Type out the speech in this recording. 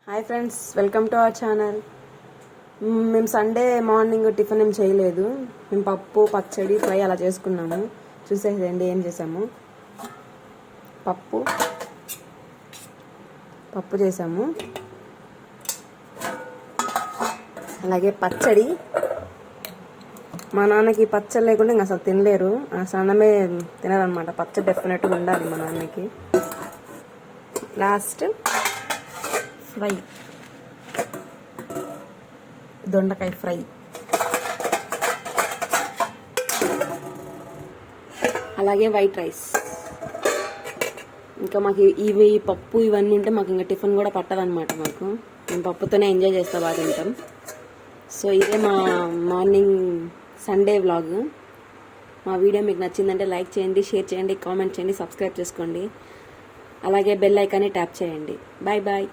Hi friends, welcome to our channel. మేము Sunday morning tiffin ఏం చేయలేదు. మేము పప్పు, పచ్చడి, ఫ్రై అలా చేసుకున్నాము. చూసేసేయండి ఏం చేసాము. పప్పు చేసాము, అలాగే పచ్చడి. మా నాన్నకి పచ్చడి లేకుండా ఇంకా అసలు తినలేరు. అసలు అన్నమే తినరనమాట. పచ్చడి డెఫినెట్గా ఉండాలి మా నాన్నకి. లాస్ట్ ఫ్రై, దొండకాయ ఫ్రై, అలాగే వైట్ రైస్. ఇంకా మాకు ఇవి పప్పు ఇవన్నీ ఉంటే మాకు ఇంకా టిఫిన్ కూడా పట్టదనమాట. మేము పప్పుతోనే ఎంజాయ్ చేస్తా బాగా తింటాం. సో ఇదే మా మార్నింగ్ సండే వ్లాగ్. మా వీడియో మీకు నచ్చిందంటే లైక్ చేయండి, షేర్ చేయండి, కామెంట్ చేయండి, సబ్స్క్రైబ్ చేసుకోండి. అలాగే బెల్ ఐకాన్ని ట్యాప్ చేయండి. Bye bye.